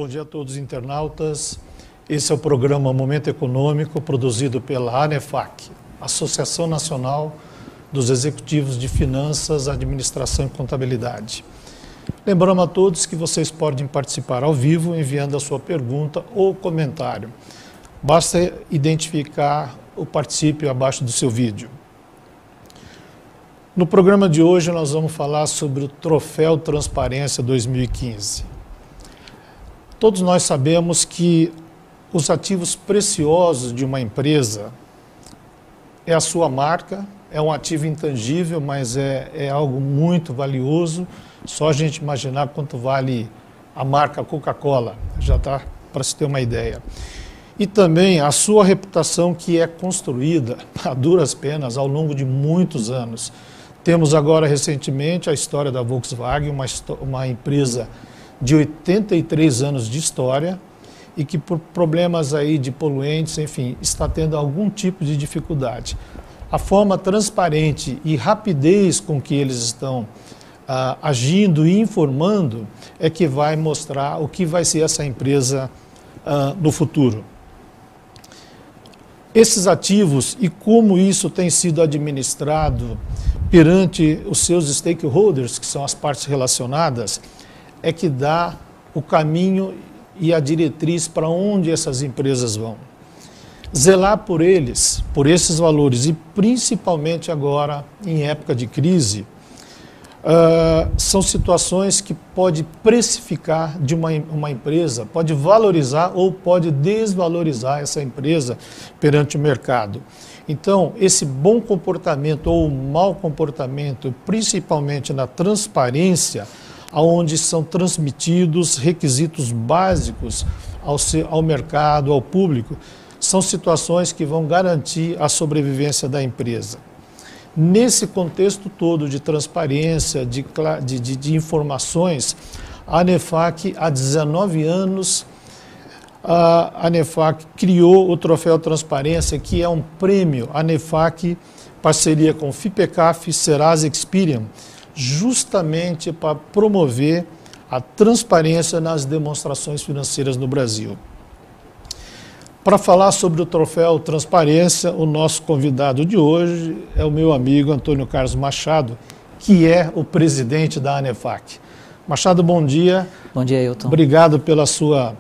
bom dia a todos os internautas. Esse é o programa Momento Econômico, produzido pela ANEFAC, Associação Nacional dos Executivos de Finanças, Administração e Contabilidade. Lembramos a todos que vocês podem participar ao vivo enviando a sua pergunta ou comentário. Basta identificar o participe abaixo do seu vídeo. No programa de hoje nós vamos falar sobre o Troféu Transparência 2015. Todos nós sabemos que os ativos preciosos de uma empresa é a sua marca, é um ativo intangível, mas é algo muito valioso. Só a gente imaginar quanto vale a marca Coca-Cola, já está para se ter uma ideia. E também a sua reputação, que é construída a duras penas ao longo de muitos anos. Temos agora recentemente a história da Volkswagen, uma empresa de 83 anos de história e que por problemas aí de poluentes, enfim, está tendo algum tipo de dificuldade. A forma transparente e rapidez com que eles estão agindo e informando é que vai mostrar o que vai ser essa empresa no futuro. Esses ativos e como isso tem sido administrado perante os seus stakeholders, que são as partes relacionadas, é que dá o caminho e a diretriz para onde essas empresas vão. Zelar por eles, por esses valores, e principalmente agora, em época de crise, são situações que pode precificar de uma empresa, pode valorizar ou pode desvalorizar essa empresa perante o mercado. Então, esse bom comportamento ou mau comportamento, principalmente na transparência, onde são transmitidos requisitos básicos ao mercado, ao público, são situações que vão garantir a sobrevivência da empresa. Nesse contexto todo de transparência, de informações, a ANEFAC, há 19 anos, a ANEFAC criou o Troféu Transparência, que é um prêmio ANEFAC, parceria com FIPECAF, Serasa Experian, justamente para promover a transparência nas demonstrações financeiras no Brasil. Para falar sobre o Troféu Transparência, o nosso convidado de hoje é o meu amigo Antônio Carlos Machado, que é o presidente da ANEFAC. Machado, bom dia. Bom dia, Ailton. Obrigado pela sua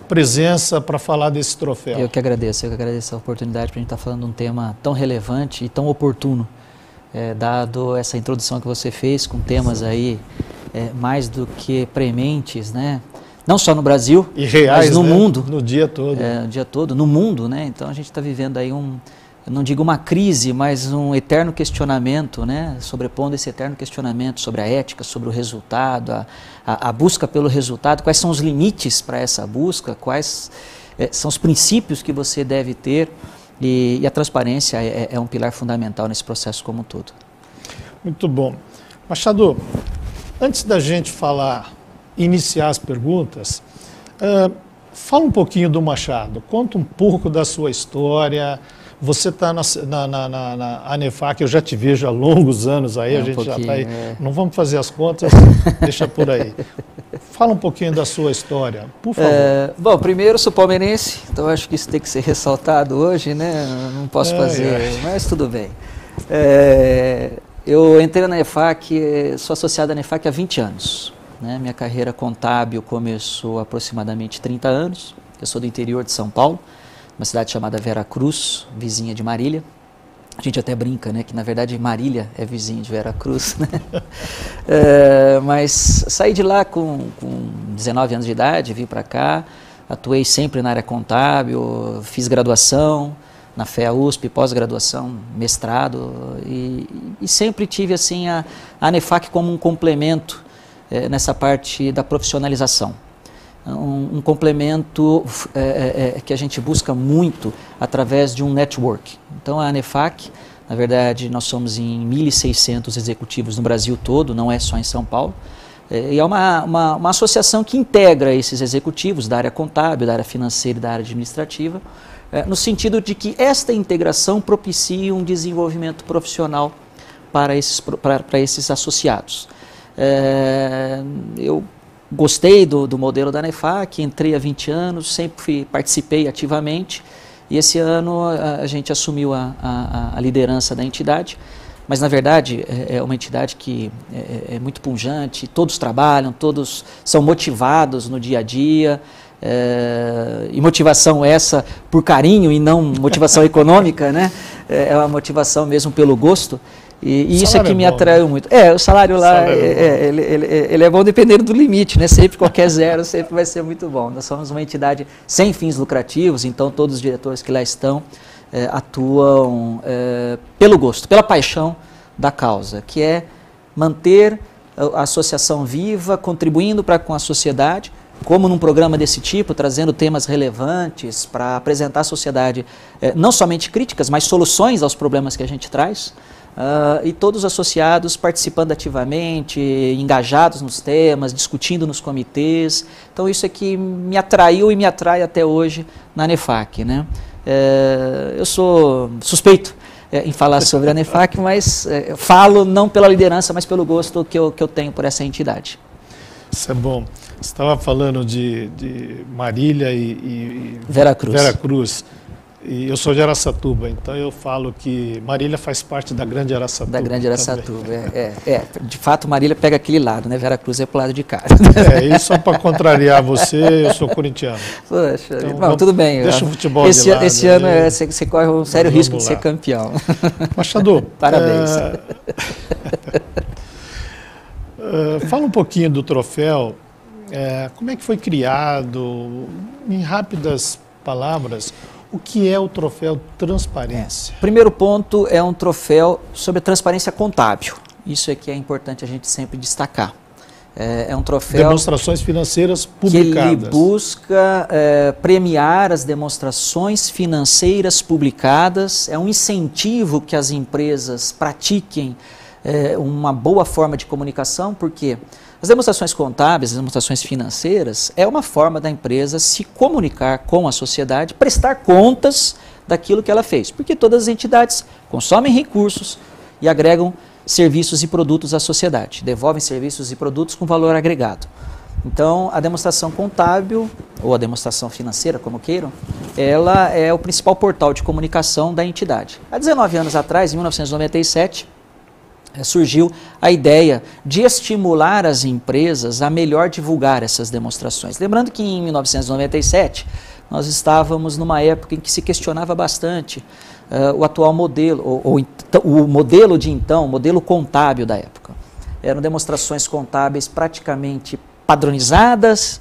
presença para falar desse troféu. Eu que agradeço a oportunidade para a gente estar falando de um tema tão relevante e tão oportuno, dado essa introdução que você fez com temas aí mais do que prementes, né? Não só no Brasil, e reais, mas no mundo. No dia todo. No dia todo, no mundo, né? Então a gente está vivendo aí eu não digo uma crise, mas um eterno questionamento, né? Sobrepondo esse eterno questionamento sobre a ética, sobre o resultado, a busca pelo resultado, quais são os limites para essa busca, quais são os princípios que você deve ter, e a transparência é um pilar fundamental nesse processo como um todo. Muito bom. Machado, antes da gente iniciar as perguntas, fala um pouquinho do Machado, conta um pouco da sua história. Você está na ANEFAC, eu já te vejo há longos anos aí, a gente já está aí. Não vamos fazer as contas, deixa por aí. Fala um pouquinho da sua história, por favor. Bom, primeiro sou palmeirense, então acho que isso tem que ser ressaltado hoje, né? Não posso fazer, mas tudo bem. Eu entrei na ANEFAC, sou associado à ANEFAC há 20 anos. Né? Minha carreira contábil começou há aproximadamente 30 anos. Eu sou do interior de São Paulo, uma cidade chamada Veracruz, vizinha de Marília. A gente até brinca, né, que na verdade Marília é vizinha de Veracruz. Né? Mas saí de lá com 19 anos de idade, vim para cá, atuei sempre na área contábil, fiz graduação na FEA USP, pós-graduação, mestrado, e sempre tive assim, a ANEFAC como um complemento nessa parte da profissionalização. Um complemento que a gente busca muito através de um network. Então a ANEFAC, na verdade, nós somos em 1.600 executivos no Brasil todo, não é só em São Paulo, e é uma associação que integra esses executivos da área contábil, da área financeira e da área administrativa, no sentido de que esta integração propicia um desenvolvimento profissional para esses associados. Eu gostei do modelo da ANEFAC, entrei há 20 anos, sempre participei ativamente, e esse ano a gente assumiu a liderança da entidade, mas na verdade é uma entidade que é muito pujante, todos trabalham, todos são motivados no dia a dia, e motivação essa por carinho e não motivação econômica, né? É uma motivação mesmo pelo gosto. E isso é que me atraiu muito. O salário lá, ele é bom dependendo do limite, né? Sempre qualquer zero sempre vai ser muito bom. Nós somos uma entidade sem fins lucrativos, então todos os diretores que lá estão atuam pelo gosto, pela paixão da causa, que é manter a associação viva, contribuindo com a sociedade, como num programa desse tipo, trazendo temas relevantes para apresentar à sociedade não somente críticas, mas soluções aos problemas que a gente traz. E todos os associados participando ativamente, engajados nos temas, discutindo nos comitês. Então isso é que me atraiu e me atrai até hoje na ANEFAC, né? Eu sou suspeito em falar sobre a ANEFAC, mas falo não pela liderança, mas pelo gosto que eu tenho por essa entidade. Isso é bom. Você estava falando de Marília e Veracruz. E eu sou de Araçatuba, então eu falo que Marília faz parte da Grande Araçatuba. Da Grande Araçatuba, de fato Marília pega aquele lado, né? Veracruz é pro lado de cá. E só para contrariar você, eu sou corintiano. Poxa, então, tudo bem. Deixa o futebol de lado. Esse ano você corre um sério risco de ser campeão. Machado, parabéns. Fala um pouquinho do troféu, como é que foi criado, em rápidas palavras, o que é o troféu Transparência? Primeiro ponto é um troféu sobre a transparência contábil. Isso é que é importante a gente sempre destacar. É um troféu... Demonstrações financeiras publicadas. Que ele busca premiar as demonstrações financeiras publicadas. É um incentivo que as empresas pratiquem uma boa forma de comunicação, porque as demonstrações contábeis, as demonstrações financeiras, é uma forma da empresa se comunicar com a sociedade, prestar contas daquilo que ela fez, porque todas as entidades consomem recursos e agregam serviços e produtos à sociedade, devolvem serviços e produtos com valor agregado. Então, a demonstração contábil, ou a demonstração financeira, como queiram, ela é o principal portal de comunicação da entidade. Há 19 anos atrás, em 1997, surgiu a ideia de estimular as empresas a melhor divulgar essas demonstrações. Lembrando que em 1997 nós estávamos numa época em que se questionava bastante o atual modelo, o modelo de então, o modelo contábil da época. Eram demonstrações contábeis praticamente padronizadas,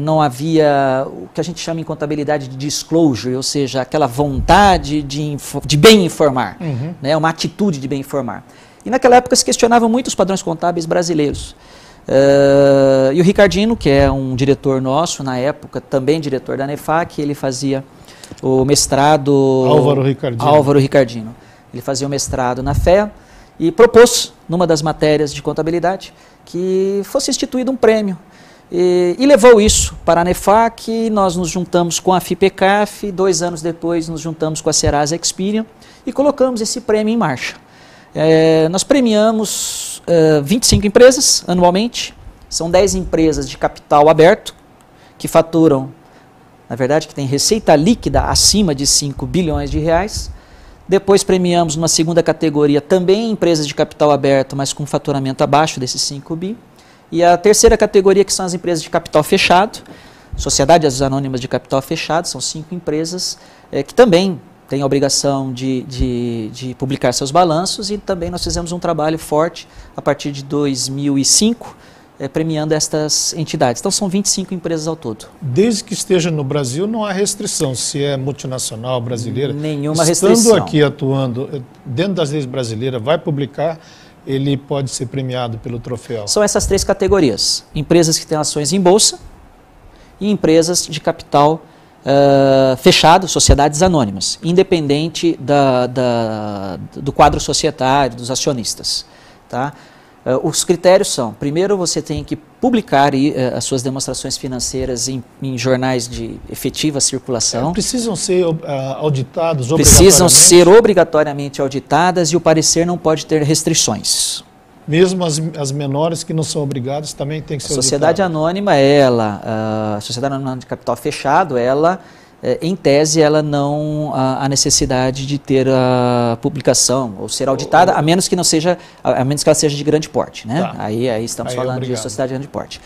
não havia o que a gente chama em contabilidade de disclosure, ou seja, aquela vontade de bem informar, né, uma atitude de bem informar. E naquela época se questionavam muito os padrões contábeis brasileiros. E o Ricardino, que é um diretor nosso na época, também diretor da ANEFAC, ele fazia o mestrado... Álvaro Ricardino. Ele fazia o mestrado na FEA e propôs, numa das matérias de contabilidade, que fosse instituído um prêmio. E levou isso para a ANEFAC, nós nos juntamos com a FIPECAF, 2 anos depois nos juntamos com a Serasa Experian e colocamos esse prêmio em marcha. Nós premiamos 25 empresas anualmente, são 10 empresas de capital aberto, que faturam, na verdade, que tem receita líquida acima de 5 bilhões de reais. Depois premiamos numa segunda categoria também empresas de capital aberto, mas com faturamento abaixo desses 5 bi. E a terceira categoria, que são as empresas de capital fechado, sociedades anônimas de capital fechado, são 5 empresas que também têm a obrigação de publicar seus balanços, e também nós fizemos um trabalho forte a partir de 2005, premiando estas entidades. Então são 25 empresas ao todo. Desde que esteja no Brasil não há restrição, se é multinacional, brasileira. Nenhuma restrição. Estando aqui atuando dentro das leis brasileiras, vai publicar, ele pode ser premiado pelo troféu? São essas 3 categorias: empresas que têm ações em bolsa e empresas de capital fechado, sociedades anônimas, independente do quadro societário, dos acionistas. Tá? Os critérios são: primeiro, você tem que publicar as suas demonstrações financeiras em jornais de efetiva circulação. Precisam ser auditados obrigatoriamente? Precisam ser obrigatoriamente auditadas, e o parecer não pode ter restrições. Mesmo as menores que não são obrigadas também tem que ser auditadas. Sociedade anônima, a sociedade anônima de capital fechado, ela, em tese, ela não há necessidade de ter a publicação ou ser auditada, a menos que não seja, a menos que ela seja de grande porte, né? Tá. Aí estamos falando obrigado. de sociedade de grande porte.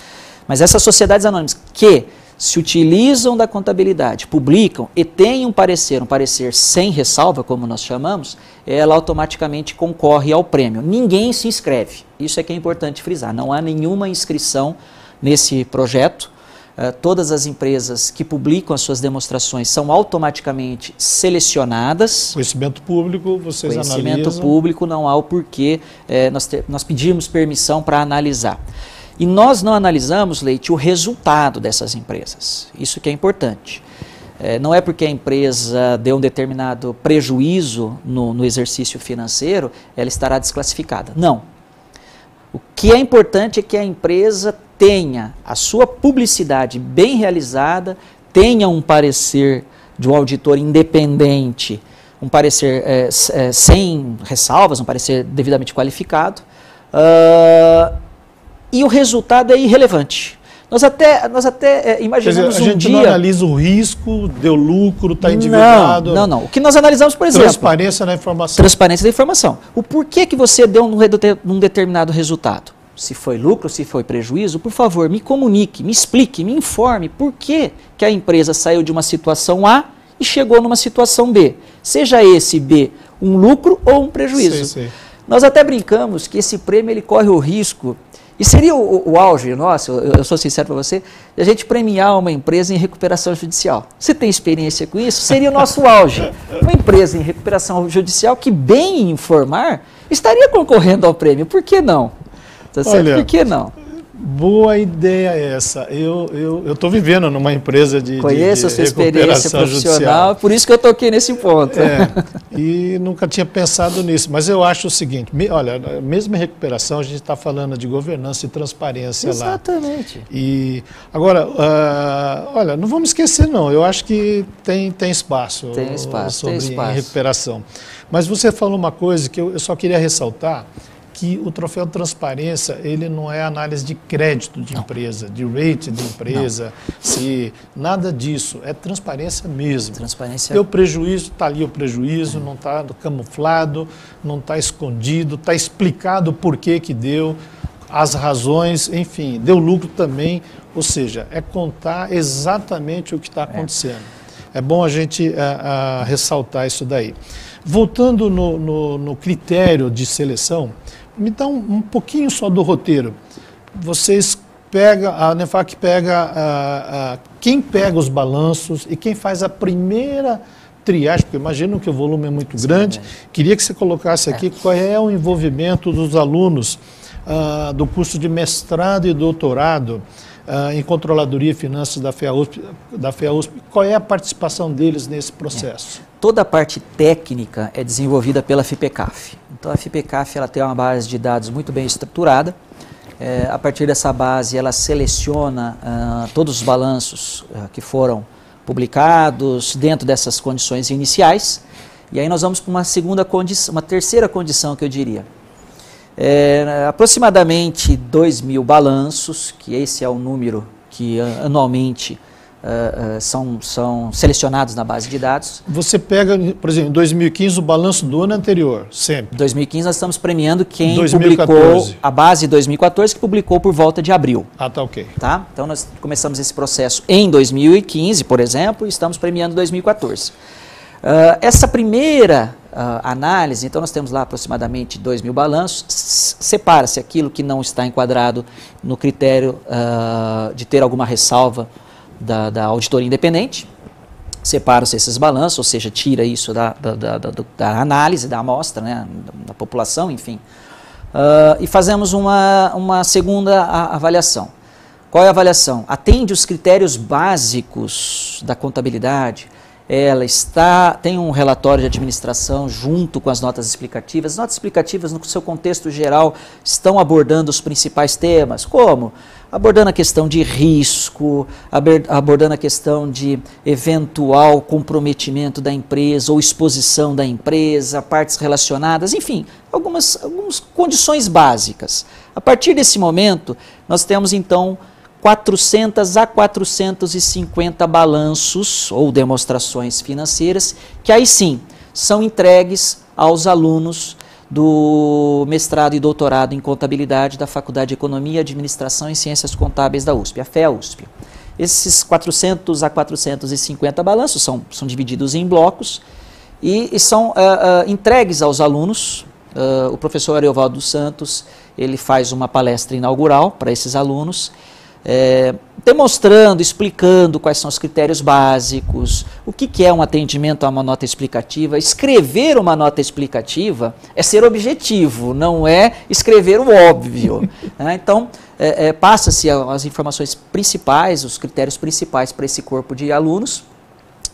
Mas essas sociedades anônimas que se utilizam da contabilidade, publicam e têm um parecer sem ressalva, como nós chamamos, ela automaticamente concorre ao prêmio. Ninguém se inscreve. Isso é que é importante frisar. Não há nenhuma inscrição nesse projeto. Todas as empresas que publicam as suas demonstrações são automaticamente selecionadas. Conhecimento público, vocês analisam. Conhecimento público, não há o porquê nós pedimos permissão para analisar. E nós não analisamos, Leite, o resultado dessas empresas. Isso que é importante. Não é porque a empresa deu um determinado prejuízo no exercício financeiro, ela estará desclassificada. Não. O que é importante é que a empresa tenha a sua publicidade bem realizada, tenha um parecer de um auditor independente, um parecer sem ressalvas, um parecer devidamente qualificado, e o resultado é irrelevante. Nós até imaginamos a gente não analisa o risco, deu lucro, está endividado. Não. O que nós analisamos, por exemplo... Transparência na informação. Transparência da informação. O porquê que você deu num determinado resultado. Se foi lucro, se foi prejuízo, por favor, me comunique, me explique, me informe por que a empresa saiu de uma situação A e chegou numa situação B. Seja esse B um lucro ou um prejuízo. Sim. Nós até brincamos que esse prêmio ele corre o risco. E seria o auge nosso, eu sou sincero para você, de a gente premiar uma empresa em recuperação judicial. Você tem experiência com isso? Seria o nosso auge. Uma empresa em recuperação judicial que, bem informar, estaria concorrendo ao prêmio. Por que não? Tá certo? Olha, por que não? Boa ideia essa. Eu estou vivendo numa empresa de Conheço a sua experiência profissional, judicial. Por isso que eu toquei nesse ponto. E nunca tinha pensado nisso. Mas eu acho o seguinte, olha, mesmo em recuperação, a gente está falando de governança e transparência. Exatamente. Lá. E agora, olha, não vamos esquecer não, eu acho que tem espaço, em recuperação. Mas você falou uma coisa que eu só queria ressaltar, que o troféu de transparência, ele não é análise de crédito de empresa, de rate de empresa, nada disso, é transparência mesmo. Transparência. Tem o prejuízo, está ali o prejuízo, não está camuflado, não está escondido, está explicado por que deu, as razões, enfim, deu lucro também, ou seja, é contar exatamente o que está acontecendo. É bom a gente ressaltar isso daí. Voltando no critério de seleção, me dá um pouquinho só do roteiro. Vocês pegam, a Nefac pega, quem pega os balanços e quem faz a primeira triagem, porque imagino que o volume é muito grande. Queria que você colocasse aqui qual é o envolvimento dos alunos do curso de mestrado e doutorado em Controladoria e Finanças da FEA-USP, qual é a participação deles nesse processo? Toda a parte técnica é desenvolvida pela FIPECAF. Então a FIPECAF ela tem uma base de dados muito bem estruturada. A partir dessa base ela seleciona todos os balanços que foram publicados dentro dessas condições iniciais. E aí nós vamos para uma terceira condição que eu diria. Aproximadamente 2.000 balanços, que esse é o número que anualmente são selecionados na base de dados. Você pega, por exemplo, em 2015 o balanço do ano anterior, sempre. Em 2015 nós estamos premiando quem 2014. Publicou a base de 2014, que publicou por volta de abril. Tá ok. Tá? Então nós começamos esse processo em 2015, por exemplo, e estamos premiando 2014. Essa primeira análise, então nós temos lá aproximadamente 2.000 balanços, separa-se aquilo que não está enquadrado no critério de ter alguma ressalva da auditoria independente, separa-se esses balanços, ou seja, tira isso da análise, da amostra, né, da população, enfim, e fazemos uma segunda avaliação. Qual é a avaliação? Atende os critérios básicos da contabilidade, ela tem um relatório de administração junto com as notas explicativas. As notas explicativas, no seu contexto geral, estão abordando os principais temas, como abordando a questão de risco, abordando a questão de eventual comprometimento da empresa ou exposição da empresa, partes relacionadas, enfim, algumas condições básicas. A partir desse momento, nós temos então 400 a 450 balanços ou demonstrações financeiras, que aí sim são entregues aos alunos do mestrado e doutorado em contabilidade da Faculdade de Economia, Administração e Ciências Contábeis da USP, a FEA-USP. Esses 400 a 450 balanços são divididos em blocos e são entregues aos alunos. O professor Ariovaldo dos Santos, ele faz uma palestra inaugural para esses alunos, demonstrando, explicando quais são os critérios básicos, o que é um atendimento a uma nota explicativa. Escrever uma nota explicativa é ser objetivo, não é escrever o óbvio. Né? Então, passa-se as informações principais, os critérios principais para esse corpo de alunos,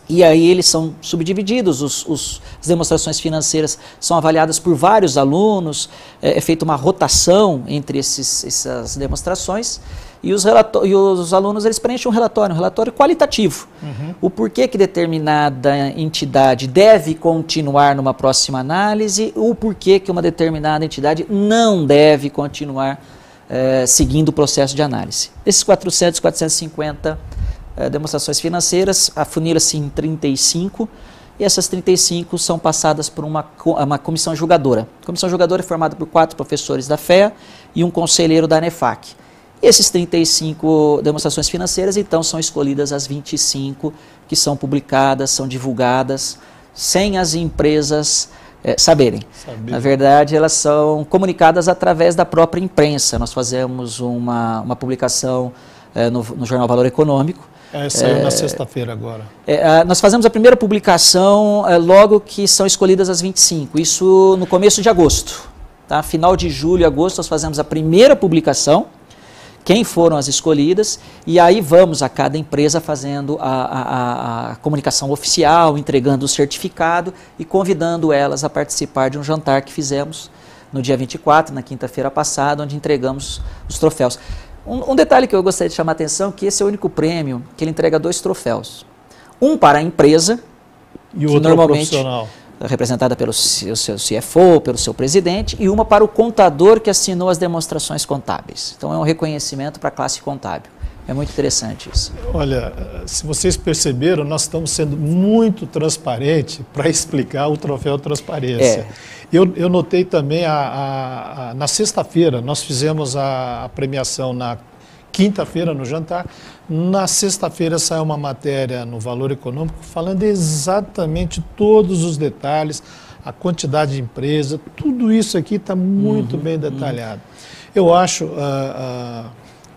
e aí eles são subdivididos, as demonstrações financeiras são avaliadas por vários alunos, é feita uma rotação entre essas demonstrações, e os alunos eles preenchem um relatório qualitativo. O porquê que determinada entidade deve continuar numa próxima análise, o porquê que uma determinada entidade não deve continuar seguindo o processo de análise. Esses 400, 450 demonstrações financeiras, afunila-se em 35, e essas 35 são passadas por uma comissão julgadora. A comissão julgadora é formada por 4 professores da FEA e um conselheiro da ANEFAC. E esses 35 demonstrações financeiras, então, são escolhidas as 25 que são publicadas, são divulgadas, sem as empresas saberem. Na verdade, elas são comunicadas através da própria imprensa. Nós fazemos uma publicação no Jornal Valor Econômico. Saiu na sexta-feira agora. Nós fazemos a primeira publicação logo que são escolhidas as 25, isso no começo de agosto. Tá? Final de julho e agosto nós fazemos a primeira publicação, quem foram as escolhidas, e aí vamos a cada empresa fazendo a comunicação oficial, entregando o certificado e convidando elas a participar de um jantar que fizemos no dia 24, na quinta-feira passada, onde entregamos os troféus. Um detalhe que eu gostaria de chamar a atenção, que esse é o único prêmio que ele entrega 2 troféus. Um para a empresa, e o outro normalmente profissional, representada pelo seu CFO, pelo seu presidente, e uma para o contador que assinou as demonstrações contábeis. Então é um reconhecimento para a classe contábil. É muito interessante isso. Olha, se vocês perceberam, nós estamos sendo muito transparentes para explicar o troféu Transparência. Eu notei também, na sexta-feira, nós fizemos a premiação na quinta-feira no jantar. Na sexta-feira saiu uma matéria no Valor Econômico falando exatamente todos os detalhes, a quantidade de empresa, tudo isso aqui está muito bem detalhado. Eu acho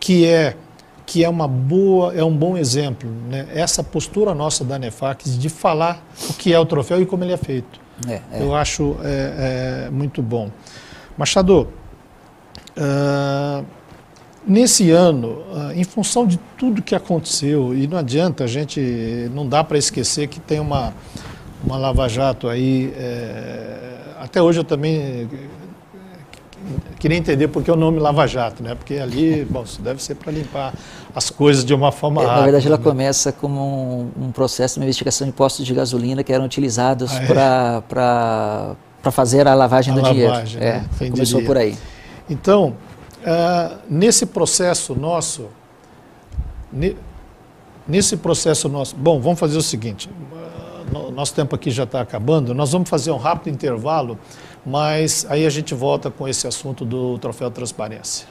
que é um bom exemplo, né? Essa postura nossa da ANEFAC de falar o que é o troféu e como ele é feito. Eu acho muito bom. Machado, nesse ano, em função de tudo que aconteceu, e não adianta, não dá para esquecer que tem uma Lava Jato aí, até hoje eu também queria entender por que o nome Lava Jato, né? Porque ali, bom, isso deve ser para limpar as coisas de uma forma rápida. Na verdade, ela começa como um processo de uma investigação de postos de gasolina que eram utilizados para fazer a lavagem do dinheiro. Né? Começou por aí. Então, nesse processo nosso, bom, vamos fazer o seguinte, nosso tempo aqui já está acabando, nós vamos fazer um rápido intervalo, mas aí a gente volta com esse assunto do troféu Transparência.